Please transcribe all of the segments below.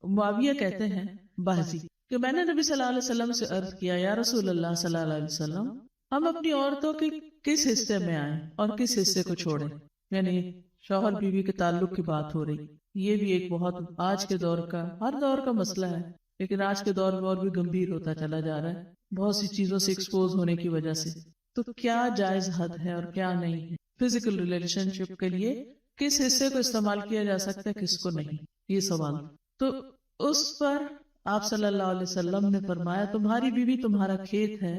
معاویہ کہتے ہیں باجی کہ میں نے نبی صلی اللہ علیہ وسلم سے عرض کیا یا رسول اللہ صلی اللہ علیہ وسلم ہم اپنی عورتوں کے کس حصے میں آئیں اور کس حصے کو چھوڑیں. یعنی شوہر بیوی کے تعلق کی بات ہو رہی. یہ بھی ایک بہت آج کے دور کا ہر دور کا مسئلہ ہے، لیکن آج کے دور میں اور بھی گمبھیر ہوتا چلا جا رہا ہے بہت سی چیزوں سے ایکسپوز ہونے کی وجہ سے. تو کیا جائز حد ہے اور کیا نہیں ہے فزیکل ریلیشن شپ کے لیے؟ کس حصے کو استعمال کیا جا سکتا ہے کس کو نہیں، یہ سوال. تو اس پر آپ صلی اللہ علیہ وسلم نے فرمایا تمہاری بیوی تمہارا کھیت ہے،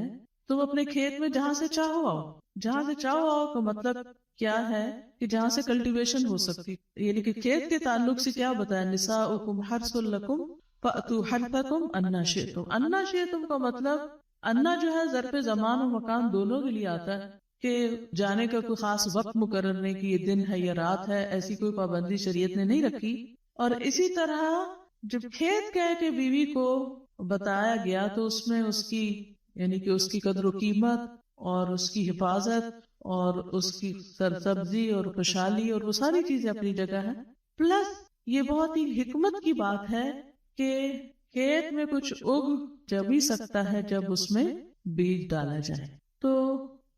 تم اپنے کھیت میں جہاں سے چاہو آؤ. جہاں سے چاہو آؤ کا مطلب کیا ہے کہ جہاں سے کلٹیویشن ہو سکتی، یعنی کہ کھیت کے تعلق سے کیا بتایا نساؤکم حرث لکم فأتوا حرثکم انا شئتم. انا شئتم کا مطلب انا جو ہے ظرف زمان و مکان دونوں کے لیے آتا ہے کہ جانے کا کوئی خاص وقت مقرر نہیں کہ یہ دن ہے یا رات ہے، ایسی کوئی پابندی شریعت نے نہیں رکھی. اور اسی طرح جب کھیت کہہ کے بیوی کو بتایا گیا تو اس میں اس کی یعنی کہ اس کی قدر و قیمت اور اس کی حفاظت اور اس کی سرسبزی اور خوشحالی اور وہ ساری چیزیں اپنی جگہ ہیں. پلس یہ بہت ہی حکمت کی بات ہے کہ کھیت میں کچھ اگ جب ہی سکتا ہے جب اس میں بیج ڈالا جائے. تو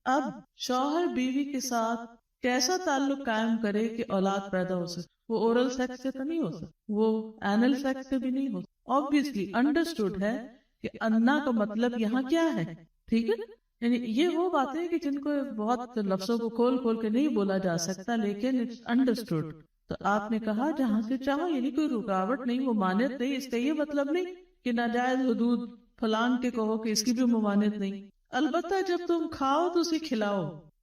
اب شوہر بیوی کے ساتھ کیسا تعلق قائم کرے کہ اولاد پیدا ہو سکے؟ وہ اورل سیکس سے تو نہیں ہو سکتا، وہ اینل سیکس سے بھی نہیں ہو سکتا. آبویسلی انڈرسٹوڈ ہے کہ انا کا مطلب یہاں کیا ہے، ٹھیک ہے. یعنی یہ وہ باتیں کہ جن کو بہت لفظوں کو کھول کھول کے نہیں بولا جا سکتا، لیکن اٹس انڈرسٹوڈ. تو آپ نے کہا جہاں سے چاہو، یعنی کوئی رکاوٹ نہیں، ممانعت نہیں. اس کا یہ مطلب نہیں کہ ناجائز حدود فلان کے کہو کہ اس کی بھی ممانعت نہیں. البتہ جب تم کھاؤ تو اسے کھلاؤ،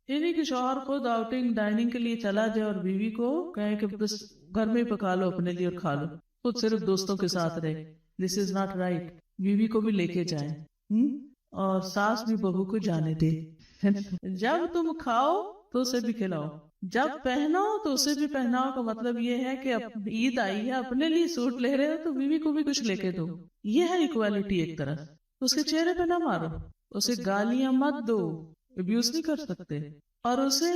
یعنی کہ شوہر خود آؤٹنگ ڈائننگ کے لیے چلا جائے اور بیوی کو کہے کہ بس گھر میں پکا لو اپنے لیے اور کھا لو، خود صرف دوستوں کے ساتھ رہے. دس از ناٹ رائٹ. بیوی کو بھی لے کے جائیں اور ساس بھی بہو کو جانے دے. جب تم کھاؤ تو اسے بھی کھلاؤ، جب پہناؤ تو اسے بھی پہناؤ. کا مطلب یہ ہے کہ عید آئی ہے اپنے لیے سوٹ لے رہے ہو تو بیوی کو بھی کچھ لے کے دو. یہ ہے ایکوالٹی. ایک طرح اس کے چہرے پہ نہ مارو، اسے گالیاں مت دو، ابیوز نہیں کر سکتے. اور اسے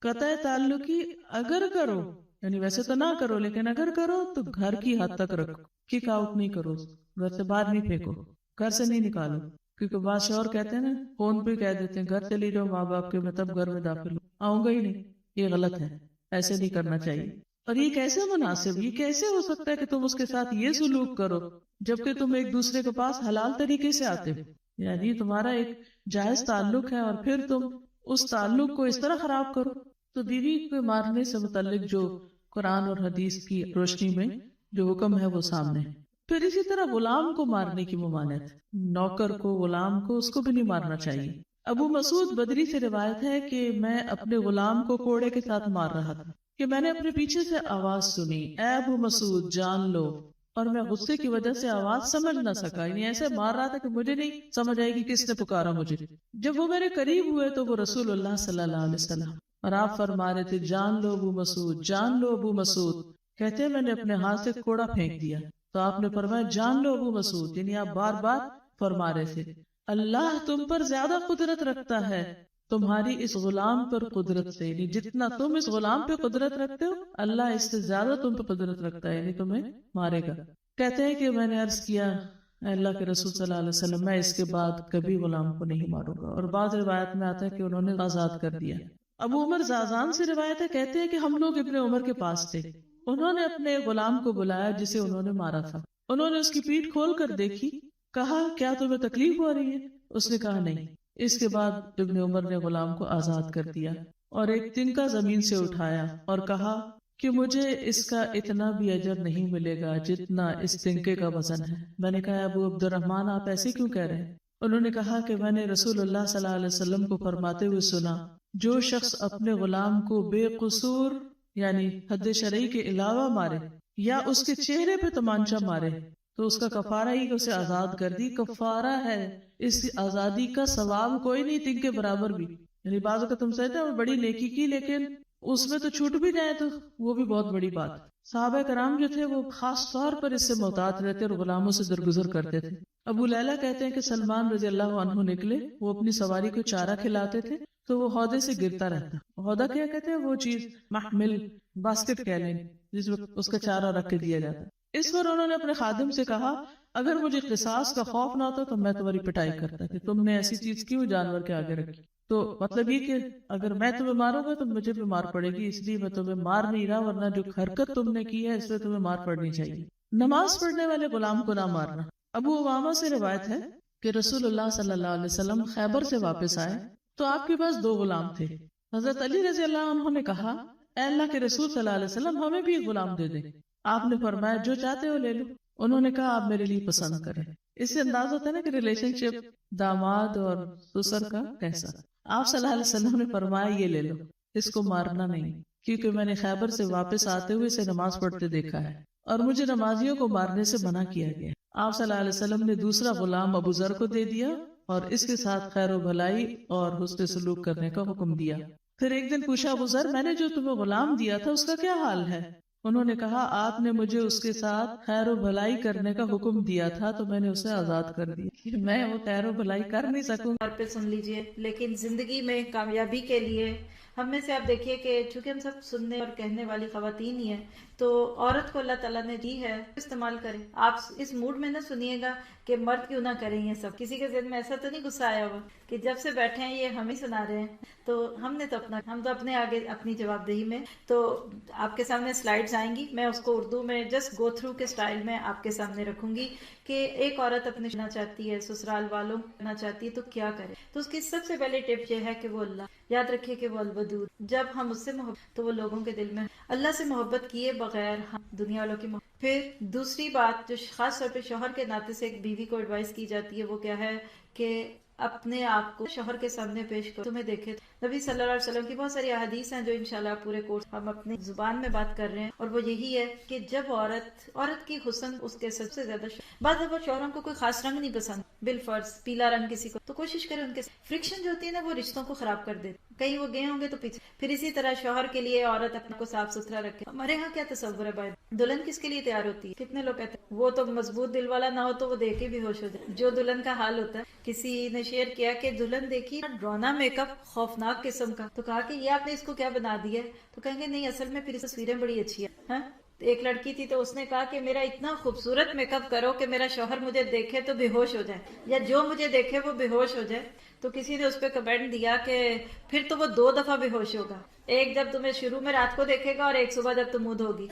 قطع تعلقی اگر کرو، یعنی ویسے تو نہ کرو لیکن اگر کرو تو گھر کی حد تک رکھو. کک آؤٹ نہیں کرو، گھر سے باہر نہیں پھینکو، گھر سے نہیں نکالو. کیونکہ بعض شوہر کہتے ہیں نا، فون پہ کہہ دیتے ہیں گھر چلی جاؤ ماں باپ کے، میں تب گھر میں داخل آؤں گا ہی نہیں. یہ غلط ہے، ایسے نہیں کرنا چاہیے. اور یہ کیسے مناسب، یہ کیسے ہو سکتا ہے کہ تم اس کے ساتھ یہ سلوک کرو جبکہ تم ایک دوسرے کے پاس حلال طریقے سے آتے ہو؟ یعنی تمہارا ایک جائز تعلق ہے اور پھر تم اس تعلق کو اس طرح خراب کرو. تو بیوی کو مارنے سے متعلق جو قرآن اور حدیث کی روشنی میں جو حکم ہے وہ سامنے ہے. پھر اسی طرح غلام کو مارنے کی ممانعت، نوکر کو، غلام کو، اس کو بھی نہیں مارنا چاہیے. ابو مسعود بدری سے روایت ہے کہ میں اپنے غلام کو کوڑے کے ساتھ مار رہا تھا کہ میں نے اپنے پیچھے سے آواز سنی، اے ابو مسعود جان لو. اور میں غصے کی وجہ سے آواز سمجھ نہ سکا، یعنی ایسے مار رہا تھا کہ مجھے نہیں سمجھ آئے گی کس نے پکارا مجھے. جب وہ میرے قریب ہوئے تو وہ رسول اللہ صلی اللہ علیہ وسلم، اور آپ فرما رہے تھے جان لو ابو مسعود، جان لو ابو مسعود. کہتے ہیں میں نے اپنے ہاتھ سے کوڑا پھینک دیا تو آپ نے فرمایا جان لو ابو مسعود. یعنی آپ بار بار فرما رہے تھے اللہ تم پر زیادہ قدرت رکھتا ہے تمہاری اس غلام پر قدرت سے، یعنی جتنا تم اس غلام پہ قدرت رکھتے ہو اللہ اس سے زیادہ تم پہ قدرت رکھتا ہے، یعنی تمہیں مارے گا. کہتے ہیں کہ میں نے عرض کیا اے اللہ کے رسول صلی اللہ علیہ وسلم میں اس کے بعد کبھی غلام کو نہیں ماروں گا. اور بعض روایت میں آتا ہے کہ انہوں نے آزاد کر دیا. ابو عمر زازان سے روایت ہے، کہتے ہیں کہ ہم لوگ ابن عمر کے پاس تھے، انہوں نے اپنے غلام کو بلایا جسے انہوں نے مارا تھا. انہوں نے اس کی پیٹھ کھول کر دیکھی، کہا کیا تمہیں تکلیف ہو رہی ہے؟ اس نے کہا نہیں. اس کے بعد ابن عمر نے غلام کو آزاد کر دیا اور ایک تنکا زمین سے اٹھایا اور کہا کہ مجھے اس کا اتنا بھی اجر نہیں ملے گا جتنا اس تنکے کا وزن ہے. میں نے کہا ابو عبد الرحمن آپ ایسے کیوں کہہ رہے ہیں؟ انہوں نے کہا کہ میں نے رسول اللہ صلی اللہ علیہ وسلم کو فرماتے ہوئے سنا جو شخص اپنے غلام کو بے قصور یعنی حد شرعی کے علاوہ مارے یا اس کے چہرے پہ تمانچہ مارے تو اس کا کفارہ ہی اسے آزاد کر دی. کفارہ ہے، اس آزادی کا ثواب کوئی نہیں تن کے برابر بھی. یعنی بعض کا تم سمجھتے ہیں بڑی نیکی کی لیکن اس میں تو چھوٹ بھی جائے تو وہ بھی بہت بڑی بات. صحابہ کرام جو تھے وہ خاص طور پر اس سے محتاط رہتے اور غلاموں سے درگزر کرتے تھے. ابو لیلہ کہتے ہیں کہ سلمان رضی اللہ عنہ نکلے، وہ اپنی سواری کو چارہ کھلاتے تھے تو وہ ہودے سے گرتا رہتا. ہودہ کیا کہتے ہیں؟ وہ چیز محمل باسکٹ کہہ لیں جس میں اس کا چارہ رکھ کے دیا جاتا. اس پر انہوں نے اپنے خادم سے کہا اگر مجھے قصاص کا خوف نہ ہوتا تو میں تمہاری پٹائی کرتا کہ تم نے ایسی چیز کیوں جانور کے آگے رکھی. تو مطلب یہ کہ اگر میں تمہیں ماروں گا تو مجھے بھی مار پڑے گی، اس لیے میں تمہیں مار نہیں رہا، ورنہ جو حرکت تم نے کی ہے اس پہ تمہیں مار پڑنی چاہیے. نماز پڑھنے والے غلام کو نہ مارنا. ابو امامہ سے روایت ہے کہ رسول اللہ صلی اللہ علیہ وسلم خیبر سے واپس آئے تو آپ کے پاس 2 غلام تھے. حضرت علی رضی اللہ عنہ نے کہا اے اللہ کے رسول صلی اللہ علیہ وسلم ہمیں بھی ایک غلام دے دیں. آپ نے فرمایا جو چاہتے ہو لے لو. انہوں نے کہا آپ میرے لیے پسند کریں. اس سے انداز ہوتا ہے نا کہ ریلیشن شپ داماد اور سسر کا کیسا. آپ صلی اللہ علیہ وسلم نے فرمایا یہ لے لو، اس کو مارنا نہیں، کیونکہ میں نے خیبر سے واپس آتے ہوئے اسے نماز پڑھتے دیکھا ہے اور مجھے نمازیوں کو مارنے سے منع کیا گیا. آپ صلی اللہ علیہ وسلم نے دوسرا غلام ابو ذر کو دے دیا اور اس کے ساتھ خیر و بھلائی اور حسن سلوک کرنے کا حکم دیا. پھر ایک دن پوچھا ابو ذر میں نے جو تمہیں غلام دیا تھا اس کا کیا حال ہے؟ انہوں نے کہا آپ نے مجھے اس کے ساتھ خیر و بھلائی کرنے کا حکم دیا تھا تو میں نے اسے آزاد کر دیا. میں وہ خیر و بھلائی کر نہیں سکوں. طور پہ سن لیجئے، لیکن زندگی میں کامیابی کے لیے ہم میں سے آپ دیکھیے کہ چونکہ ہم سب سننے اور کہنے والی خواتین ہی ہیں تو عورت کو اللہ تعالیٰ نے دی ہے استعمال کریں. آپ اس موڈ میں نہ سنیے گا کہ مرد کیوں نہ کریں یہ سب. کسی کے ذہن میں ایسا تو نہیں غصہ آیا ہوا کہ جب سے بیٹھے ہیں یہ ہم ہی سنا رہے ہیں. تو ہم تو اپنے آگے اپنی جواب دہی میں تو آپ کے سامنے سلائیڈز آئیں گی، میں اس کو اردو میں جسٹ گو تھرو کے سٹائل میں آپ کے سامنے رکھوں گی کہ ایک عورت اپنے کرنا چاہتی ہے، سسرال والوں کرنا چاہتی ہے تو کیا کرے. تو اس کی سب سے پہلے ٹپ یہ ہے کہ وہ اللہ یاد رکھے کہ وہ الودود. جب ہم اس سے محبت تو وہ لوگوں کے دل میں اللہ سے محبت کیے بغیر ہم دنیا والوں کی محبت. پھر دوسری بات جو خاص طور پہ شوہر کے ناطے سے ایک بیوی کو ایڈوائز کی جاتی ہے وہ کیا ہے کہ اپنے آپ کو شوہر کے سامنے پیش کرو تمہیں دیکھے. نبی صلی اللہ علیہ وسلم کی بہت ساری احادیث ہیں جو انشاءاللہ پورے کورس ہم اپنی زبان میں بات کر رہے ہیں، اور وہ یہی ہے کہ جب عورت کی حسن اس کے سب سے زیادہ بعض دفعہ شوہروں کو کوئی خاص رنگ نہیں پسند، بالفرض پیلا رنگ کسی کو، تو کوشش کرے ان کے فرکشن جو ہوتی ہے نا وہ رشتوں کو خراب کر دیتی. کہیں وہ گئے ہوں گے تو پیچھے. پھر اسی طرح شوہر کے لیے عورت اپنے کو صاف ستھرا رکھے. ہمارے ہاں کیا تصور ہے بھائی دلہن کس کے لیے تیار ہوتی ہے؟ کتنے لوگ کہتے ہیں وہ تو مضبوط دل والا نہ ہو تو وہ دیکھ کے بھی ہوش ہو جائے. جو دلہن کا حال ہوتا ہے، کسی نے شیئر کیا کہ دلہن دیکھی ڈرونا میک اپ خوفناک قسم کا، تو کہا کہ یہ آپ نے اس کو کیا بنا دیا ہے؟ تو کہیں گے نہیں اصل میں پھر تصویریں بڑی اچھی ہیں. ایک لڑکی تھی تو اس نے کہا کہ میرا اتنا خوبصورت میک اپ کرو کہ میرا شوہر مجھے دیکھے تو بے ہوش ہو جائے، یا جو مجھے دیکھے وہ بے ہوش ہو جائے. تو کسی نے اس پہ کمنٹ دیا کہ پھر تو وہ 2 دفعہ بے ہوش ہوگا، ایک جب تمہیں شروع میں رات کو دیکھے گا اور ایک صبح جب تم منہ دھوگی.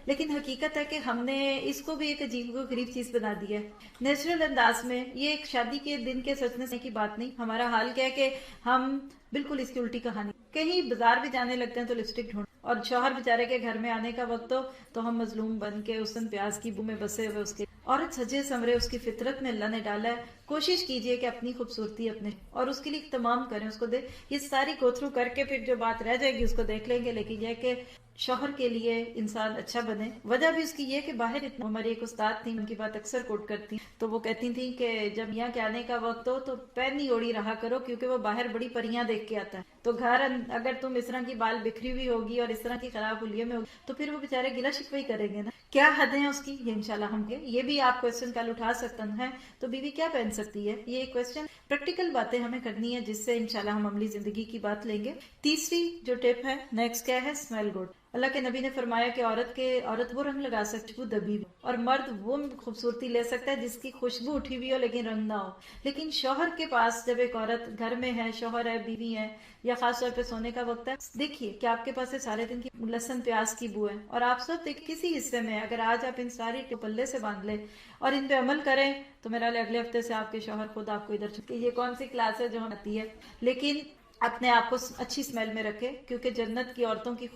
لیکن حقیقت ہے کہ ہم نے اس کو بھی ایک عجیب و غریب چیز بنا دی ہے نیچرل انداز میں. یہ ایک شادی کے دن کے سجنے کی بات نہیں. ہمارا حال کیا ہے کہ ہم بالکل اس کی الٹی کہانی. کہیں بازار بھی جانے لگتے ہیں تو لپسٹک ڈھونڈ، اور شوہر بیچارے کے گھر میں آنے کا وقت ہو تو ہم مظلوم بن کے اس دن پیاز کی بو میں بسے ہوئے اس کے. عورت سجے سمرے اس کی فطرت میں اللہ نے ڈالا ہے. کوشش کیجئے کہ اپنی خوبصورتی اپنے اور اس کے لیے تمام کریں، اس کو دے. یہ ساری گو تھرو کر کے پھر جو بات رہ جائے گی اس کو دیکھ لیں گے. لیکن یہ کہ شوہر کے لیے انسان اچھا بنے. وجہ بھی اس کی یہ کہ باہر اتنا، ہماری ایک استاد تھی ان کی بات اکثر کوٹ کرتی تو وہ کہتی تھیں کہ جب یہاں کے آنے کا وقت ہو تو پہنی اوڑی رہا کرو کیونکہ وہ باہر بڑی پریاں دیکھ کے آتا ہے. تو گھر اگر تم اس طرح کی بال بکھری ہوئی ہوگی اور اس طرح کی خراب حلیے میں ہوگی تو پھر وہ بےچارے گلا شکوہ ہی کریں گے نا. کیا حد ہیں اس کی یہ انشاءاللہ ہم یہ بھی آپ کوشچن کل اٹھا سکتے ہیں. تو بیوی کیا پہن سکتی ہے یہ ایک کوشچن، پریکٹیکل باتیں ہمیں کرنی ہے جس سے انشاءاللہ ہم عملی زندگی کی بات لیں گے. تیسری جو ٹپ ہے نیکسٹ کیا ہے، اسمیل گڈ. اللہ کے نبی نے فرمایا کہ عورت وہ رنگ لگا سکتی وہ دبی ہوئی، اور مرد وہ خوبصورتی لے سکتا ہے جس کی خوشبو اٹھی ہوئی ہو لیکن رنگ نہ ہو. لیکن شوہر کے پاس جب ایک عورت گھر میں ہے، شوہر ہے، بیوی ہے، یا خاص طور پہ سونے کا وقت ہے، دیکھیے کہ آپ کے پاس سارے دن کی لہسن پیاز کی بو ہے، اور آپ سب کسی حصے میں اگر آج آپ ان ساری پلے سے باندھ لیں اور ان پہ عمل کریں تو میرا اگلے ہفتے سے آپ کے شوہر خود آپ کو ادھر چھوڑ. یہ کون سی کلاس ہے جو ہم آتی ہے؟ لیکن اپنے آپ کو اچھی اسمیل میں رکھے کیونکہ جنت کی عورتوں کی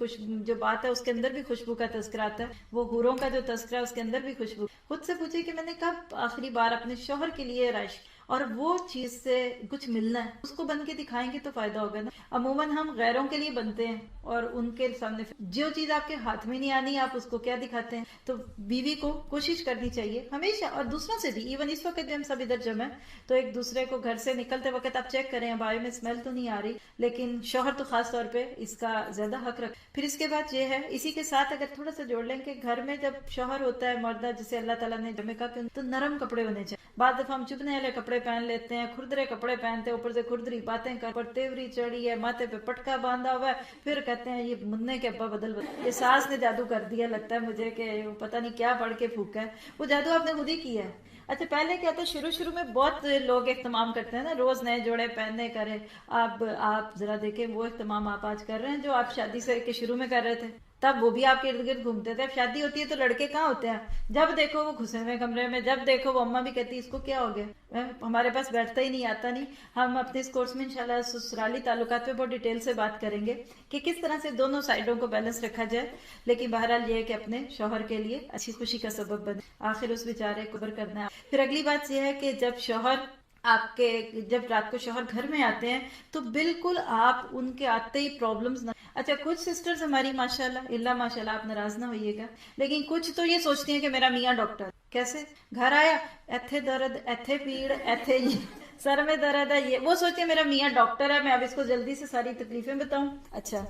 جو بات ہے اس کے اندر بھی خوشبو کا تذکرہ آتا ہے. وہ حوروں کا جو تذکرہ ہے اس کے اندر بھی خوشبو. خود سے پوچھے کہ میں نے کب آخری بار اپنے شوہر کے لیے رائش اور وہ چیز سے کچھ ملنا ہے اس کو بن کے دکھائیں گے تو فائدہ ہوگا نا. عموماً ہم غیروں کے لیے بنتے ہیں اور ان کے سامنے جو چیز آپ کے ہاتھ میں نہیں آنی آپ اس کو کیا دکھاتے ہیں. تو بیوی کو کوشش کرنی چاہیے ہمیشہ، اور دوسروں سے بھی. ایون اس وقت ہم سب ادھر جمع ہیں تو ایک دوسرے کو گھر سے نکلتے وقت آپ چیک کریں بھائی میں اسمیل تو نہیں آ رہی، لیکن شوہر تو خاص طور پہ اس کا زیادہ حق رکھ. پھر اس کے بعد یہ ہے اسی کے ساتھ اگر تھوڑا سا جوڑ لیں کہ گھر میں جب شوہر ہوتا ہے مردہ جسے اللہ تعالیٰ نے جمع کا تو نرم کپڑے ہونے چاہیے. بعض دفعہ ہم چبھنے والے کپڑے کپڑے پہن لیتے ہیں, کھردرے کپڑے پہنتے ہیں, اوپر سے کھردری باتیں کر, پر تیوری چڑھی ہے, ماتھے پہ پٹکا باندھا ہوا ہے, پھر کہتے ہیں یہ مننے کے ابا بدل یہ ساس نے جادو کر دیا, لگتا ہے مجھے کہ پتہ نہیں کیا پڑھ کے پھونکا ہے, وہ جادو آپ نے خود ہی کیا ہے. اچھا پہلے کیا تھا, شروع میں بہت لوگ اہتمام کرتے ہیں نا, روز نئے جوڑے پہننے کرے. اب آپ ذرا دیکھیں وہ اہتمام آپ آج کر رہے ہیں جو آپ شادی سے کے شروع میں کر رہے تھے, تب وہ بھی آپ کے ارد گرد گھومتے تھے. اب شادی ہوتی ہے تو لڑکے کہاں ہوتے ہیں, جب دیکھو وہ گھسے ہوئے کمرے میں, جب دیکھو وہ اما بھی کہتی اس کو کیا ہو گیا, ہمارے پاس بیٹھتا ہی نہیں, آتا نہیں. ہم اپنے اس کورس میں انشاءاللہ سسرالی تعلقات پہ بہت ڈیٹیل سے بات کریں گے کہ کس طرح سے دونوں سائڈوں کو بیلنس رکھا جائے, لیکن بہرحال یہ ہے کہ اپنے شوہر کے لیے اچھی خوشی کا سبب بنے, آخر اس بیچارے کو صبر کرنا ہے. پھر اگلی بات یہ ہے کہ جب رات کو شوہر گھر میں آتے ہیں تو بالکل آپ ان کے آتے ہی پرابلمز نہ. اچھا کچھ سسٹرز ہماری ماشاءاللہ ماشاءاللہ, آپ ناراض نہ ہوئیے گا, لیکن کچھ تو یہ سوچتی ہیں کہ میرا میاں ڈاکٹر. کیسے گھر آیا, ایتھے درد, ایتھے پیڑ, ایتھے یہ سر میں درد ہے, یہ وہ سوچتی ہے میرا میاں ڈاکٹر ہے, میں اب اس کو جلدی سے ساری تکلیفیں بتاؤں. اچھا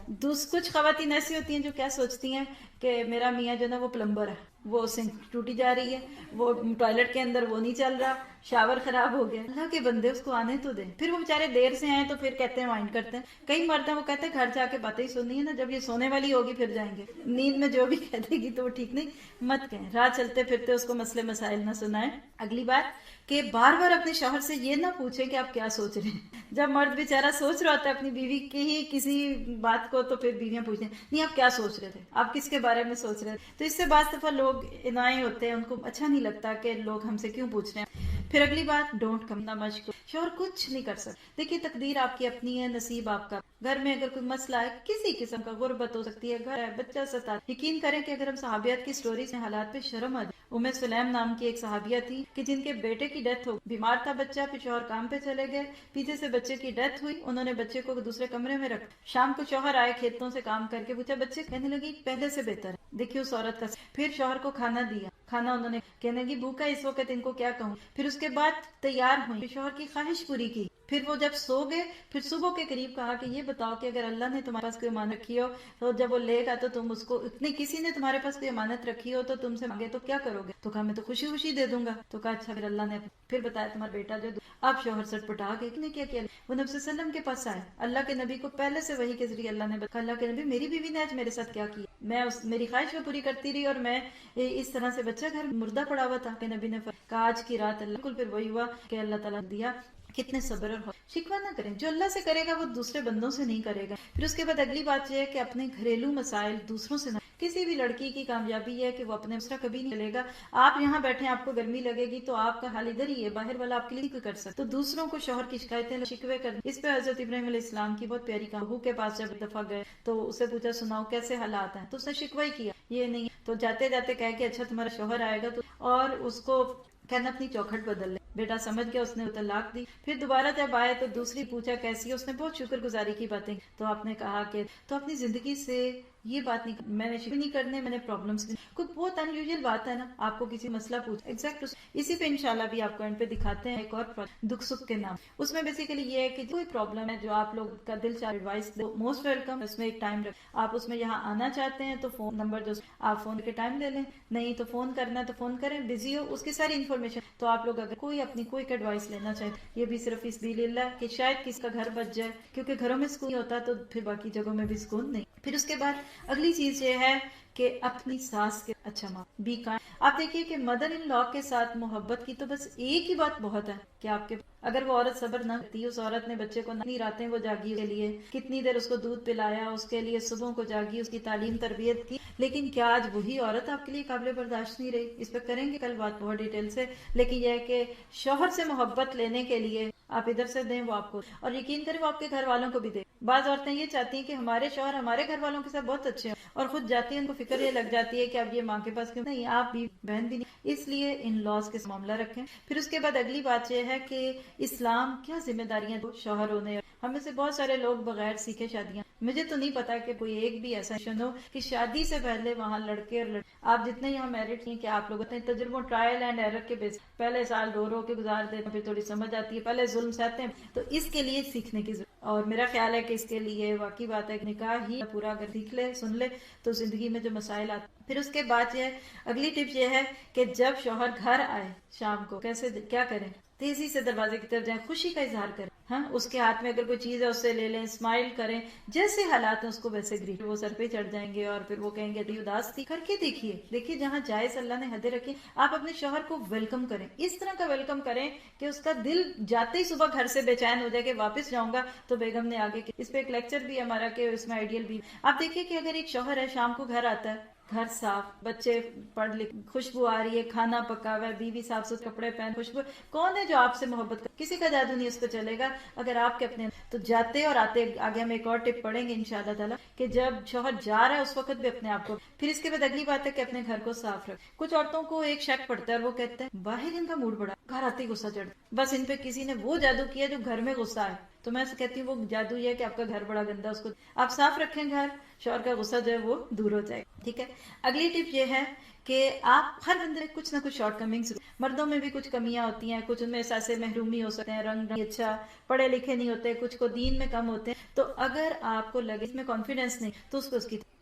کچھ خواتین ایسی ہوتی ہیں جو کیا سوچتی ہیں کہ میرا میاں جو نا وہ پلمبر ہے, وہ سنک ٹوٹی جا رہی ہے, وہ ٹوائلٹ کے اندر وہ نہیں چل رہا, شاور خراب ہو گیا. اللہ کے بندے اس کو آنے تو دیں. پھر وہ بیچارے دیر سے آئے تو پھر کہتے ہیں مائنڈ کرتے ہیں. کئی مرد ہیں وہ کہتے ہیں گھر جا کے باتیں ہی سننی ہے نا, جب یہ سونے والی ہوگی پھر جائیں گے, نیند میں جو بھی کہہ دے گی تو وہ ٹھیک نہیں, مت کہیں. راہ چلتے پھرتے اس کو مسئلے مسائل نہ سنائیں. اگلی بات کہ بار بار اپنے شوہر سے یہ نہ پوچھیں کہ آپ کیا سوچ رہے ہیں. جب مرد بیچارہ سوچ رہا ہوتا ہے اپنی بیوی کی ہی کسی بات کو, تو پھر بیویاں پوچھتے ہیں نہیں آپ کیا سوچ رہے تھے, آپ کس کے بارے میں سوچ رہے تھے. تو اس سے بعض دفعہ لوگ انائے ہوتے ہیں, ان کو اچھا نہیں لگتا کہ لوگ ہم سے کیوں پوچھ رہے ہیں. پھر اگلی بات ڈونٹ کم نہ مشق, شوہر کچھ نہیں کر سکتے. دیکھیے تقدیر آپ کی اپنی ہے, نصیب آپ کا. گھر میں اگر کوئی مسئلہ ہے, کسی قسم کا, غربت ہو سکتی ہے, گھر ہے, بچہ ستا, یقین کریں کہ اگر ہم صحابیات کی سٹوری سے حالات پہ شرم آ جائے. سلیم نام کی ایک صحابیہ تھی کہ جن کے بیٹے کی ڈیتھ ہو, بیمار تھا بچہ, پھر شوہر کام پہ چلے گئے, پیچھے سے بچے کی ڈیتھ ہوئی, انہوں نے بچے کو دوسرے کمرے میں رکھا. شام کو شوہر آئے کھیتوں سے کام کر کے, پوچھا بچے, کہنے لگی پہلے سے بہتر ہے. دیکھیے اس عورت کا. پھر شوہر کو کھانا دیا, کھانا انہوں نے, کہنے لگی بھوکا اس وقت ان کو کیا کہوں. پھر اس کے بعد تیار ہوئی, شوہر کی خواہش پوری کی. پھر وہ جب سو گئے, پھر صبح کے قریب کہا کہ یہ بتاؤ کہ اگر اللہ نے تمہارے پاس کوئی امانت رکھی ہو, تو جب وہ لے گا تو تم اس کو, اتنی کسی نے تمہارے پاس کوئی امانت رکھی ہو تو تم سے مانگے تو کیا کرو گے. تو کہا میں تو خوشی خوشی دے دوں گا. تو کہا اچھا, پھر اللہ نے پھر بتایا تمہارا بیٹا جو. آپ شوہر سٹ پٹا گئے, نے کیا کیا, وہ نبی صلی اللہ علیہ وسلم کے پاس آئے. اللہ کے نبی کو پہلے سے وحی کے ذریعے اللہ نے بتایا, اللہ کے نبی میری بیوی نے آج میرے ساتھ کیا کیا, میں میری خواہش کو پوری کرتی رہی, اور میں اس طرح سے بچہ گھر مردہ پڑا ہوا تھا. کہ نبی نے کہا آج کی رات اللہ بالکل. پھر وہی ہوا کہ اللہ تعالیٰ نے دیا. کتنے صبر اور شکوہ نہ کریں, جو اللہ سے کرے گا وہ دوسرے بندوں سے نہیں کرے گا. پھر اس کے بعد اگلی بات یہ ہے کہ اپنے گھریلو مسائل دوسروں سے نہ. کسی بھی لڑکی کی کامیابی ہے کہ وہ اپنے مسئلہ کبھی نہیں چلے گا. آپ یہاں بیٹھے, آپ کو گرمی لگے گی تو آپ کا حال ادھر ہی ہے, باہر والا آپ کے لیے کر سکتا. تو دوسروں کو شوہر کی شکایتیں شکوے کر, اس پہ حضرت ابراہیم علیہ السلام کی بہت پیاری کہانی. بہو کے پاس جب دفعہ گئے تو اسے پوچھا سناؤ کیسے حالات ہیں, تو اس نے شکوہ ہی کیا, یہ نہیں. تو جاتے جاتے کہہ کہ اچھا تمہارا شوہر آئے گا تو, اور اس کو کہنا اپنی چوکھٹ بدل لے. بیٹا سمجھ گیا, اس نے طلاق دی. پھر دوبارہ جب آئے تو دوسری پوچھا کیسی ہے, اس نے بہت شکر گزاری کی باتیں. تو آپ نے کہا کہ تو اپنی زندگی سے یہ بات نہیں, میں نے شکر نہیں کرنے, میں نے پرابلمس کوئی بہت ان یوزل بات ہے نا, آپ کو کسی مسئلہ پوچھ ایگزیکٹ اسی پہ انشاءاللہ بھی آپ کو اینڈ پہ دکھاتے ہیں ایک اور دکھ سکھ کے نام. اس میں بیسیکلی یہ ہے کہ کوئی پرابلم ہے جو آپ لوگ کا دل چاہ ایڈوائس دو, موسٹ ویلکم. اس میں ایک ٹائم آپ اس میں یہاں آنا چاہتے ہیں تو فون نمبر جو آپ فون کے ٹائم لے لیں, نہیں تو فون کرنا تو فون کریں, بزی ہو اس کی ساری انفارمیشن. تو آپ لوگ اگر کوئی اپنی کوئی ایڈوائس لینا چاہیں, یہ بھی صرف اس بھی اللہ کہ شاید کس کا گھر بچ جائے, کیونکہ گھروں میں سکون ہوتا تو پھر باقی جگہوں میں بھی سکون نہیں. پھر اس کے بعد اگلی چیز یہ ہے کہ اپنی ساس کے اچھا ماں بھی کائیں. آپ دیکھیے کہ مدر ان لا کے ساتھ محبت کی تو بس ایک ہی بات بہت ہے کہ آپ کے, اگر وہ عورت صبر نہ کرتی, اس عورت نے بچے کو نہیں راتیں وہ جاگی کے لیے, کتنی دیر اس کو دودھ پلایا, اس کے لیے صبح کو جاگی, اس کی تعلیم تربیت کی, لیکن کیا آج وہی عورت آپ کے لیے قابل برداشت نہیں رہی. اس پہ کریں گے کل بات بہت ڈیٹیل سے. لیکن یہ ہے کہ شوہر سے محبت لینے کے لیے آپ ادھر سے دیں وہ آپ کو, اور یقین کریں وہ آپ کے گھر والوں کو بھی دیں. بعض عورتیں یہ چاہتی ہیں کہ ہمارے شوہر ہمارے گھر والوں کے ساتھ بہت اچھے ہیں, اور خود جاتی ہیں ان کو فکر یہ لگ جاتی ہے کہ اب یہ ماں کے پاس کیوں نہیں, آپ بھی بہن بھی نہیں. اس لیے ان لاز کے معاملہ رکھیں. پھر اس کے بعد اگلی بات یہ ہے کہ اسلام کیا ذمہ داریاں دو شوہر ہونے. ہمیں سے بہت سارے لوگ بغیر سیکھے شادیاں, مجھے تو نہیں پتا کہ کوئی ایک بھی ایسا شن ہو کہ شادی سے پہلے وہاں لڑکے اور آپ جتنے یہاں میرڈ ہیں کہ آپ لوگ اتنے تجربوں ٹرائل اینڈ ایرر کے بیس, پہلے سال رو رو کے گزار دیتے ہیں, پھر تھوڑی سمجھ آتی ہے, پہلے ظلم سہتے ہیں. تو اس کے لیے سیکھنے کی ضرورت. اور میرا خیال ہے کہ اس کے لیے واقعی بات ہے کہ نکاح ہی پورا اگر سیکھ لے سن لے تو زندگی میں جو مسائل آتے. پھر اس کے بعد یہ ہے، اگلی ٹپ یہ ہے کہ جب شوہر گھر آئے شام کو کیا کریں؟ تیزی سے دروازے کی طرف جائیں، خوشی کا اظہار کریں. ہاں، اس کے ہاتھ میں اگر کوئی چیز ہے اسے لے لیں، اسمائل کریں، جیسے حالات ہیں اس کو ویسے گریٹ. وہ سر پہ چڑھ جائیں گے اور پھر وہ کہیں گے اتنی اداس تھی. کر کے دیکھیے جہاں جائز اللہ نے حدیں رکھی آپ اپنے شوہر کو ویلکم کریں. اس طرح کا ویلکم کریں کہ اس کا دل جاتے ہی صبح گھر سے بے چین ہو جائے کہ واپس جاؤں گا. تو بیگم نے آگے اس پہ ایک لیکچر بھی ہمارا کہ اس میں آئیڈیل بھی آپ دیکھیے کہ اگر ایک شوہر ہے شام کو گھر آتا ہے، گھر صاف، بچے پڑھ لکھ، خوشبو آ رہی ہے، کھانا پکا ہوا ہے، بیوی صاف ستھرے کپڑے پہن، خوشبو. کون ہے جو آپ سے محبت کر؟ کسی کا جادو نہیں اس پہ چلے گا اگر آپ کے اپنے. تو جاتے اور آتے آگے ہم ایک اور ٹپ پڑھیں گے انشاءاللہ تعالیٰ کہ جب شوہر جا رہا ہے اس وقت بھی اپنے آپ کو. پھر اس کے بعد اگلی بات ہے کہ اپنے گھر کو صاف رکھ. کچھ عورتوں کو ایک شک پڑتا ہے اور وہ کہتے ہیں باہر ان کا موڈ بڑا، گھر آتے ہی غصہ چڑھتا، بس ان پہ کسی نے وہ جادو کیا جو گھر میں غصہ ہے. تو میں کہتی ہوں وہ جادو یہ ہے کہ آپ کا گھر بڑا گندا، اس کو آپ صاف رکھیں گھر، شوہر کا غصہ جو ہے وہ دور ہو جائے. ٹھیک ہے. اگلی ٹپ یہ ہے کہ آپ ہر بندے میں کچھ نہ کچھ شارٹ کمنگس، مردوں میں بھی کچھ کمیاں ہوتی ہیں، کچھ ان میں احساس محرومی ہو سکتے ہیں، رنگ اچھا، پڑھے لکھے نہیں ہوتے، کچھ کو دین میں کم ہوتے ہیں. تو اگر آپ کو لگے اس میں کانفیڈنس نہیں تو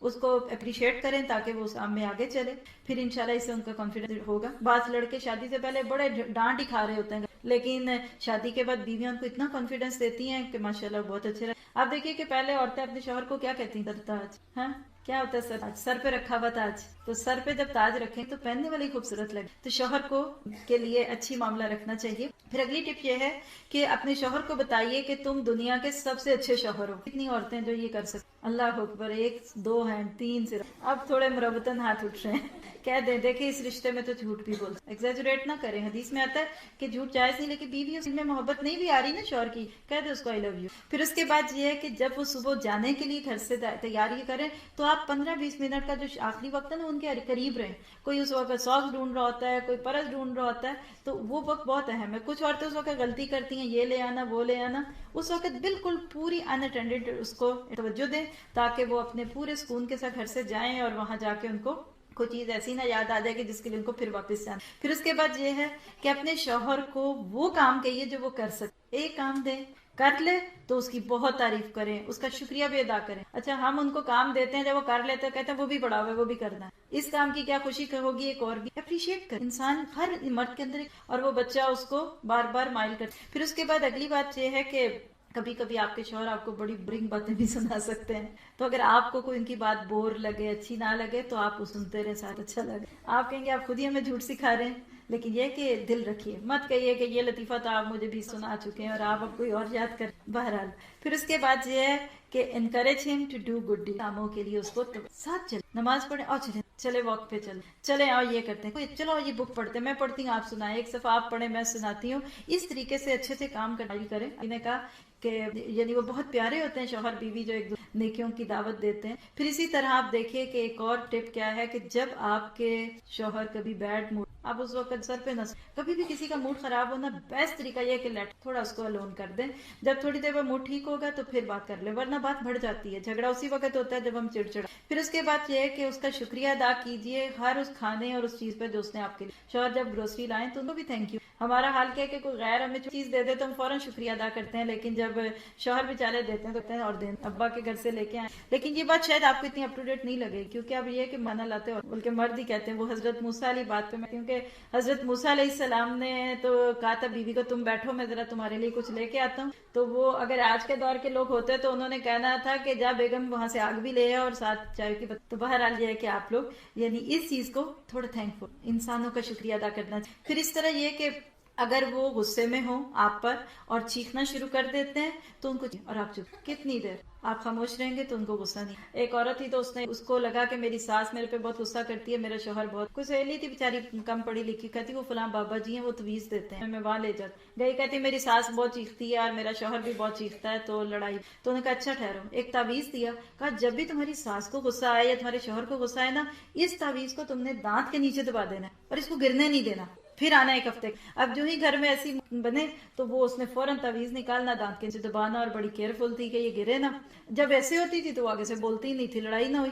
اس کو اپریشیٹ کریں تاکہ وہ اس کام میں آگے چلے. پھر انشاءاللہ اس سے ان کا کانفیڈنس ہوگا. بعض لڑکے شادی سے پہلے بڑے ڈانٹ ہی کھا رہے ہوتے ہیں لیکن شادی کے بعد بیویاں ان کو اتنا کانفیڈنس دیتی ہیں کہ ماشاءاللہ بہت اچھے رہے. آپ دیکھیے کہ پہلے عورتیں اپنے شوہر کو کیا کہتی ہیں؟ تاج. ہاں کیا ہوتا ہے سر پہ رکھا ہوا تاج. تو سر پہ جب تاج رکھیں تو پہننے والی خوبصورت لگے. تو شوہر کو کے لیے اچھی معاملہ رکھنا چاہیے. پھر اگلی ٹپ یہ ہے کہ اپنے شوہر کو بتائیے کہ تم دنیا کے سب سے اچھے شوہر ہو. کتنی عورتیں جو یہ کر سکتے؟ اللہ اکبر. 1 2 ہینڈ 3 سے اب تھوڑے مربتاً ہاتھ اٹھ رہے ہیں. کہہ دیں دیکھیں اس رشتے میں تو جھوٹ بھی بول، ایگزیجریٹ نہ کریں. حدیث میں آتا ہے کہ جھوٹ جائز نہیں، لیکن بیوی اس میں محبت نہیں بھی آ رہی نا شوہر کی، کہہ دے اس کو آئی لو یو. پھر اس کے بعد یہ ہے کہ جب وہ صبح جانے کے لیے گھر سے تیاری کریں تو آپ 15-20 منٹ کا جو آخری وقت ہے نا ان کے قریب رہیں. کوئی اس وقت ساکس ڈھونڈ رہا ہوتا ہے، کوئی پرس ڈھونڈ رہا ہوتا ہے، تو وہ وقت بہت اہم ہے. کچھ عورتیں اس وقت غلطی کرتی ہیں، یہ لے آنا وہ لے آنا. اس وقت بالکل پوری ان اٹینڈڈ اس کو توجہ دیں تاکہ وہ اپنے پورے سکون کے ساتھ گھر سے جائیں اور وہاں جا کے ان کو کوئی چیز ایسی نہ یاد آ جائے کہ جس کے لیے ان کو پھر واپس جانا. پھر اس کے بعد یہ ہے کہ اپنے شوہر کو وہ کام کہیے جو وہ کر سکتے. ایک کام دیں کر لے تو اس کی بہت تعریف کریں، اس کا شکریہ بھی ادا کریں. اچھا ہم ان کو کام دیتے ہیں، جب وہ کر لیتے ہیں کہتے ہیں وہ بھی بڑا ہوا ہے وہ بھی کرنا ہے، اس کام کی کیا خوشی ہوگی. ایک اور بھی اپریشیٹ کر انسان ہر مرد کے اندر اور وہ بچہ اس کو بار بار مائل کرتا. پھر اس کے بعد اگلی بات یہ ہے کہ کبھی کبھی آپ کے شوہر آپ کو بڑی برنگ باتیں بھی سنا سکتے ہیں. تو اگر آپ کو کوئی ان کی بات بور لگے، اچھی نہ لگے تو آپ کو سنتے رہے، ساتھ اچھا لگے. آپ کہیں گے آپ خود ہی ہمیں جھوٹ سکھا رہے ہیں. لیکن یہ کہ دل رکھیے، مت کہیے کہ یہ لطیفہ تو آپ مجھے بھی سنا چکے ہیں اور آپ اب کوئی اور یاد کر. بہرحال پھر اس کے بعد یہ ہے کہ انکریج ہم ٹو ڈو گڈ کاموں کے لیے اس کو ساتھ چلے، نماز پڑھیں اور چلے واک پہ چلے اور یہ کرتے ہیں، چلو یہ بک پڑھتے ہیں، میں پڑھتی ہوں آپ سنائیں، ایک صفحہ آپ پڑھیں میں سناتی ہوں. اس طریقے سے اچھے سے کام کریں. انہیں کہا کہ یعنی وہ بہت پیارے ہوتے ہیں شوہر بیوی جو ایک دوسرے نیکیوں کی دعوت دیتے ہیں. پھر اسی طرح آپ دیکھیے کہ ایک اور ٹپ کیا ہے کہ جب آپ کے شوہر کبھی بیڈ موڈ، آپ اس وقت سر پہ نہ کبھی بھی کسی کا موڈ خراب ہونا، بیسٹ طریقہ یہ کہ تھوڑا اس کو الون کر دیں. جب تھوڑی دیر بعد موڈ ٹھیک ہوگا تو پھر بات کر لیں، ورنہ بات بڑھ جاتی ہے. جھگڑا اسی وقت ہوتا ہے جب ہم چڑچڑا. پھر اس کے بعد یہ ہے کہ اس کا شکریہ ادا کیجیے ہر اس کھانے اور اس چیز پہ جو اس نے آپ کے لیے. شوہر جب گروسری لائیں تو ان کو بھی تھینک یو. ہمارا حال کیا ہے کہ کوئی غیر ہمیں چیز دے دے تو ہم فوراً شکریہ ادا کرتے ہیں، لیکن جب شوہر بیچارے دیتے ہیں تو کہتے ہیں اور دیں ابا کے گھر سے لے کے آئے. لیکن یہ بات شاید آپ کو اتنی اپ ٹو ڈیٹ نہیں لگے کیونکہ اب یہ ہے کہ مانا لاتے اور بلکہ مرد ہی کہتے ہیں. وہ حضرت موسیٰ علیہ بات پہ کیونکہ حضرت موسیٰ علیہ السلام نے تو کہا تھا بیوی کو تم بیٹھو میں ذرا تمہارے لیے کچھ لے کے آتا ہوں. تو وہ اگر آج کے دور کے لوگ ہوتے تو انہوں نے کہنا تھا کہ جا بیگم وہاں سے آگ بھی لے آ اور ساتھ چائے کی. تو بہرحال یہ ہے کہ آپ لوگ یعنی اس چیز کو تھوڑا تھینک فل انسانوں کا شکریہ ادا کرنا چاہیے. پھر اس طرح یہ کہ اگر وہ غصے میں ہوں آپ پر اور چیخنا شروع کر دیتے ہیں تو ان کو اور آپ چپ کتنی دیر آپ خاموش رہیں گے تو ان کو غصہ نہیں. ایک عورت تھی تو اس کو لگا کہ میری ساس میرے پہ بہت غصہ کرتی ہے، میرا شوہر بہت. کوئی سہیلی تھی بیچاری کم پڑھی لکھی، کہتی وہ فلاں بابا جی ہیں وہ تویز دیتے ہیں، میں وہاں لے جاتی گئی. کہتی میری ساس بہت چیختی ہے اور میرا شوہر بھی بہت چیختا ہے تو لڑائی. تو انہوں نے کہا اچھا ٹھہرو، ایک تعویذ دیا. کہا جب بھی تمہاری ساس کو غصہ آئے یا تمہارے شوہر کو غصہ آئے نا، اس تعویذ کو تم نے دانت کے نیچے دبا دینا ہے اور اس کو گرنے نہیں دینا. پھر آنا ایک ہفتے. اب جو ہی گھر میں ایسی بنے تو وہ اس نے فوراً تعویذ نکالنا، دانت کے نیچے دبانا اور بڑی کیئرفل تھی کہ یہ گرے نا. جب ایسے ہوتی تھی تو وہ آگے سے بولتی ہی نہیں تھی، لڑائی نہ ہوئی.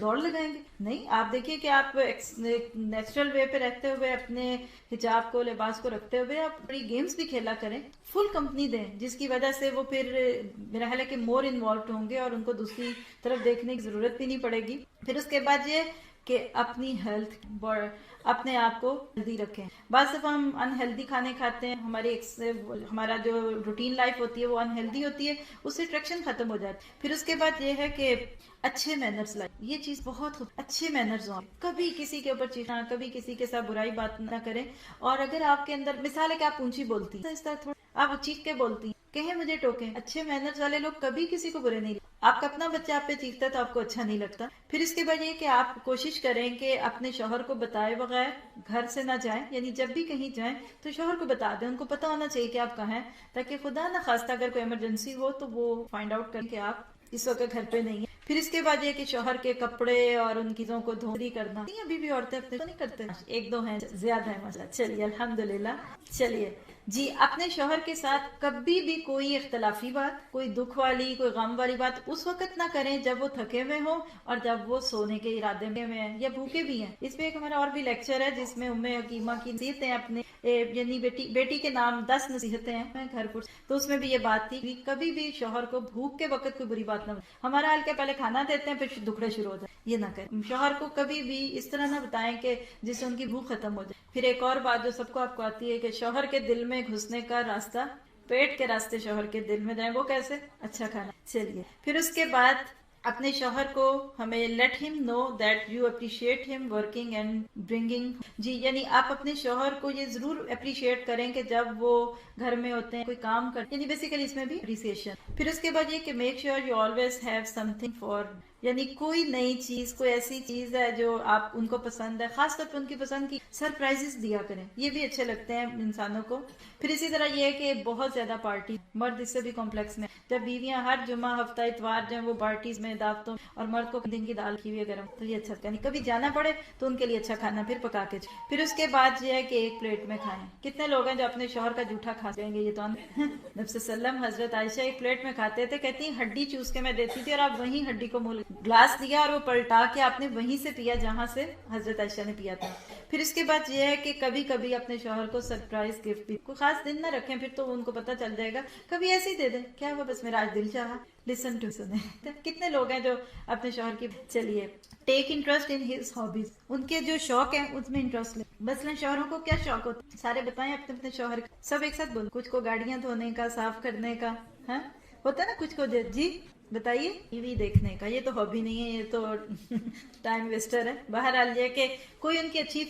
دوڑ لگائیں گے. نہیں, آپ دیکھیے کہ آپ نیچرل وے پہ رہتے ہوئے اپنے حجاب کو, لباس کو رکھتے ہوئے آپ بڑی گیمز بھی کھیلا کریں, فل کمپنی دیں, جس کی وجہ سے وہ پھر میرا خیال ہے کہ مور انوالوڈ ہوں گے اور ان کو دوسری طرف دیکھنے کی ضرورت بھی نہیں پڑے گی. پھر اس کے بعد یہ کہ اپنی ہیلتھ, اپنے آپ کو ہیلدی رکھیں. بعض دفعہ ہم انہیلدی کھانے کھاتے ہیں, ہمارا جو روٹین لائف ہوتی ہے وہ انہیلدی ہوتی ہے, اس سے اٹریکشن ختم ہو جاتی ہے. پھر اس کے بعد یہ ہے کہ اچھے مینرز لائیں, یہ چیز بہت اچھے مینرز ہوں, کبھی کسی کے اوپر چیخنا, کبھی کسی کے ساتھ برائی بات نہ کریں. اور اگر آپ کے اندر مثال ہے کہ آپ اونچی بولتی ہیں, اس طرح تھوڑا آپ چیخ کے بولتی ہیں, کہیں مجھے ٹوکیں, اچھے مینرز والے لوگ کبھی کسی کو برے نہیں. آپ کا اپنا بچہ آپ پہ چیختا ہے تو آپ کو اچھا نہیں لگتا. پھر اس کے بعد یہ کہ آپ کوشش کریں کہ اپنے شوہر کو بتائے بغیر گھر سے نہ جائیں, یعنی جب بھی کہیں جائیں تو شوہر کو بتا دیں, ان کو پتا ہونا چاہیے کہ آپ کہاں ہیں, تاکہ خدا نہ خواستہ اگر کوئی ایمرجنسی ہو تو وہ فائنڈ آؤٹ کریں کہ آپ اس وقت گھر پہ نہیں ہیں. پھر اس کے بعد یہ کہ شوہر کے کپڑے اور ان چیزوں کو دھوری کرنا, ابھی بھی عورتیں اپنے نہیں کرتے, ایک دو ہیں, زیادہ ہیں مسئلہ. چلیے الحمدللہ. چلیے جی, اپنے شوہر کے ساتھ کبھی بھی کوئی اختلافی بات, کوئی دکھ والی, کوئی غم والی بات اس وقت نہ کریں جب وہ تھکے ہوئے ہوں اور جب وہ سونے کے ارادے میں ہیں یا بھوکے بھی ہیں. اس پہ ایک ہمارا اور بھی لیکچر ہے جس میں ام حکیمہ کی نصیحتیں اپنے یعنی بیٹی کے نام 10 نصیحتیں ہیں گھر پر, تو اس میں بھی یہ بات تھی کہ کبھی بھی شوہر کو بھوک کے وقت کوئی بری بات نہ. ہمارا حال کیا, پہلے کھانا دیتے ہیں پھر دکھڑے شروع ہو جائیں, یہ نہ کریں. شوہر کو کبھی بھی اس طرح نہ بتائیں کہ جس سے ان کی بھوک ختم ہو جائے. پھر ایک اور بات جو سب کو آپ کو آتی ہے کہ شوہر کے دل میں گھسنے کا راستہ, پیٹ کے راستے شوہر کے دل میں جائیں, وہ کیسے, اچھا کھانا. چلیے پھر اس کے بعد اپنے شوہر کو ہمیں لیٹ ہم نو دیٹ یو اپریشیٹ ہم ورکنگ اینڈ برنگنگ. جی, یعنی آپ اپنے شوہر کو یہ ضرور اپریشیٹ کریں کہ جب وہ گھر میں ہوتے ہیں, کوئی کام کرتے ہیں, یعنی بیسیکلی اس میں بھی اپریسیشن. پھر اس کے بعد یہ کہ make sure you always have some thing for, یعنی کوئی نئی چیز, کوئی ایسی چیز ہے جو آپ ان کو پسند ہے, خاص طور پہ ان کی پسند کی سرپرائزز دیا کریں, یہ بھی اچھے لگتے ہیں انسانوں کو. پھر اسی طرح یہ ہے کہ بہت زیادہ پارٹی, مرد اس سے بھی کمپلیکس میں, جب بیویاں ہر جمعہ ہفتہ اتوار جو وہ پارٹیز میں دعوتوں, اور مرد کو دن کی دال کی ہوئی گرم, تو یہ اچھا, یعنی کبھی جانا پڑے تو ان کے لیے اچھا کھانا پھر پکا کے. پھر اس کے بعد یہ ہے کہ ایک پلیٹ میں کھائیں. کتنے لوگ ہیں جو اپنے شوہر کا جھوٹا کھا جائیں گے, یہ تو نبی صلی اللہ علیہ وسلم حضرت عائشہ ایک پلیٹ میں کھاتے تھے, کہتی ہیں ہڈی چوس کے میں دیتی تھی اور آپ وہیں ہڈی کو منہ گلاس دیا اور وہ پلٹا کے آپ نے وہیں سے پیا جہاں سے حضرت عائشہ نے پیا تھا. پھر اس کے بعد یہ ہے کہ کبھی کبھی اپنے شوہر کو سرپرائز گفٹ بھی, کوئی خاص دن نہ رکھیں پھر تو ان کو پتہ چل جائے گا, کبھی ایسے ہی دے دیں, کیا ہوا بس میرا آج دل چاہا, لسن ٹو سنیں. کتنے لوگ ہیں جو اپنے شوہر کی, چلیے take interest in his hobbies, ان کے جو شوق ہیں اس میں انٹرسٹ لیں. مثلا شوہروں کو کیا شوق ہوتا ہے, سارے بتائیں اپنے اپنے شوہر, سب ایک ساتھ بولو. کچھ کو گاڑیاں دھونے کا, صاف کرنے کا, ہاں ہوتا ہے نا, کچھ کو جی بتائیے ٹی وی دیکھنے کا, یہ تو ہابی نہیں ہے, یہ تو ٹائم ویسٹر ہے. بہرحال یہ کہ کوئی ان کی اچھی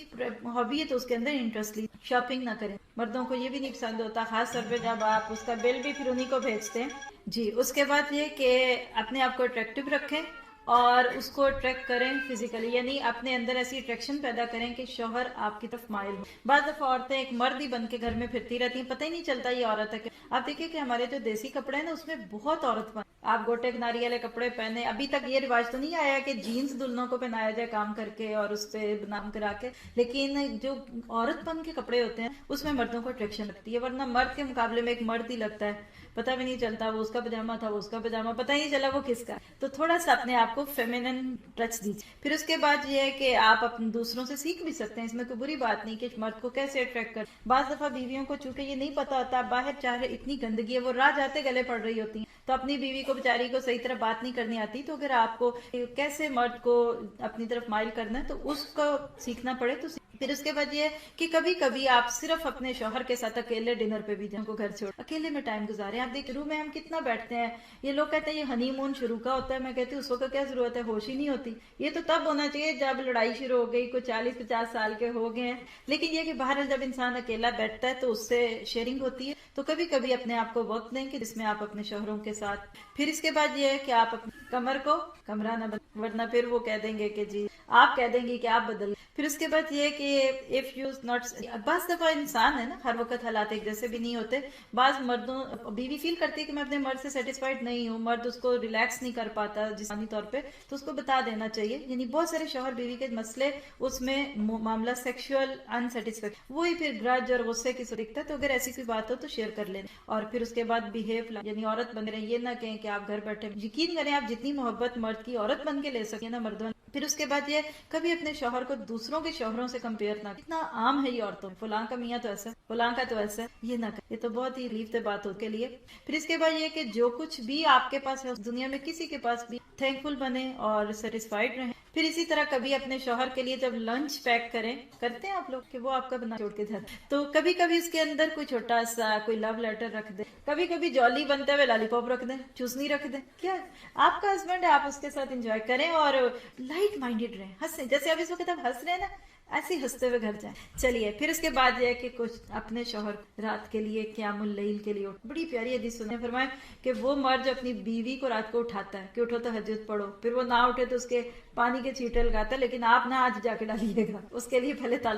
ہابی ہے تو اس کے اندر انٹرسٹ لی. شاپنگ نہ کریں, مردوں کو یہ بھی نہیں پسند ہوتا, خاص طور پہ جب آپ اس کا بل بھی پھر انہیں کو بھیجتے ہیں. جی, اس کے بعد یہ کہ اپنے آپ کو اٹریکٹیو رکھیں اور اس کو اٹریکٹ کریں فزیکلی, یعنی اپنے اندر ایسی اٹریکشن پیدا کریں کہ شوہر آپ کی طرف مائل ہو. بعض دفعہ عورتیں ایک مرد ہی بن کے گھر میں پھرتی رہتی ہیں, پتہ ہی نہیں چلتا یہ عورت ہے. آپ دیکھیے کہ ہمارے جو دیسی کپڑے ہیں نا اس میں بہت عورت بن, آپ گوٹے کناری والے کپڑے پہنے, ابھی تک یہ رواج تو نہیں آیا کہ جینز دلہنوں کو پہنایا جائے کام کر کے اور اس پہ نام کرا کے, لیکن جو عورت بن کے کپڑے ہوتے ہیں اس میں مردوں کو اٹریکشن لگتی ہے, ورنہ مرد کے مقابلے میں ایک مرد ہی لگتا ہے, پتہ بھی نہیں چلتا وہ اس کا پجامہ تھا, وہ اس کا پجامہ, پتہ ہی نہیں چلا وہ کس کا. تو تھوڑا سا اپنے آپ کو فیمینن ٹچ دیجیے. پھر اس کے بعد یہ ہے کہ آپ اپنے دوسروں سے سیکھ بھی سکتے ہیں, اس میں کوئی بری بات نہیں کہ مرد کو کیسے اٹریکٹ کر. بعض دفعہ بیویوں کو چونکہ یہ نہیں پتا ہوتا, باہر چاہے اتنی گندگی ہے, وہ راہ جاتے گلے پڑ رہی ہوتی ہیں, تو اپنی بیوی کو بیچاری کو صحیح طرح بات نہیں کرنی آتی, تو اگر آپ کو کیسے مرد کو اپنی طرف مائل کرنا ہے تو اس کو سیکھنا پڑے تو. پھر اس کے بعد یہ کہ کبھی کبھی آپ صرف اپنے شوہر کے ساتھ اکیلے ڈنر پہ بھی جائیں, کو گھر چھوڑ اکیلے میں ٹائم گزاریں. آپ دیکھ, شروع میں ہم کتنا بیٹھتے ہیں, یہ لوگ کہتے ہیں یہ ہنی مون شروع کا ہوتا ہے, میں کہتی ہوں اس وقت کیا ضرورت ہے, ہوش ہی نہیں ہوتی. یہ تو تب ہونا چاہیے جب لڑائی شروع ہو گئی, کوئی 40-50 سال کے ہو گئے ہیں. لیکن یہ کہ باہر جب انسان اکیلا بیٹھتا ہے تو اس سے شیئرنگ ہوتی ہے, تو کبھی کبھی اپنے آپ کو وقت دیں کہ جس میں آپ اپنے شوہروں کے ساتھ. پھر اس کے بعد یہ ہے کہ آپ اپنی کمر کو کمرہ نہ ورنہ پھر وہ کہہ دیں گے کہ جی, آپ کہہ دیں گی کہ آپ بدل. پھر اس کے بعد یہ کہ کہ if you not بعض دفعہ انسان ہے نا، ہر وقت حالات ایک جیسے بھی نہیں ہوتے. بعض مردوں بیوی فیل کرتی ہے کہ میں اپنے مرد سے سیٹسفائیڈ نہیں ہوں، مرد اس کو ریلیکس نہیں کر پاتا جسمانی طور پہ، تو اس کو بتا دینا چاہیے. یعنی بہت سارے شوہر بیوی کے مسئلے اس میں معاملہ سیکشول انسیٹسفیکشن وہی پھر گرج اور غصے کی صورت دکھتا ہے. تو اگر ایسی کوئی بات ہو تو شیئر کر لیں. اور پھر اس کے بعد بیہیو یعنی عورت بن رہے، یہ نہ کہیں کہ آپ گھر بیٹھے. یقین کریں آپ جتنی محبت مرد کی عورت بن کے لے سکیں نا مردوں. پھر اس کے بعد یہ کبھی اپنے شوہر کو دوسروں کے شوہروں سے کمپیئر نہ. اتنا عام ہے یہ عورتوں میں، فلاں کا میاں تو ایسا، فلاں کا تو ایسا، یہ نہ کریں. یہ تو بہت ہی ریلیف بات ہونے کے لیے. پھر اس کے بعد یہ کہ جو کچھ بھی آپ کے پاس ہے دنیا میں کسی کے پاس بھی تھینک فل بنے اور سیٹسفائیڈ رہیں. پھر اسی طرح کبھی اپنے شوہر کے لیے جب لنچ پیک کرتے ہیں آپ لوگ کہ وہ آپ کا بنا چھوڑ کے جاتے، تو کبھی کبھی اس کے اندر کوئی چھوٹا سا کوئی لو لیٹر رکھ دیں. کبھی کبھی جولی بنتے ہوئے لالی پاپ رکھ دیں، چوسنی رکھ دیں. کیا آپ کا ہسبینڈ ہے، آپ اس کے ساتھ انجوائے کریں اور لائٹ مائنڈیڈ رہیں، ہنسیں. جیسے اب اس وقت آپ ہنس رہے ہیں نا، ایسے ہی ہنستے ہوئے گھر جائیں. چلیے پھر اس کے بعد یہ کہ کچھ اپنے شوہر رات کے لیے قیام اللیل کے لیے بڑی پیاری حدیث سنیں فرمائے کہ وہ مرد جو اپنی بیوی کو رات کو اٹھاتا ہے کہ اٹھو تہجد پڑھو، پھر وہ نہ اٹھے تو اس کے پانی کے چھینٹے لگاتا ہے، لیکن آپ نہ آج جا کے ڈالیے گا. اس کے لیے پہلے تعلق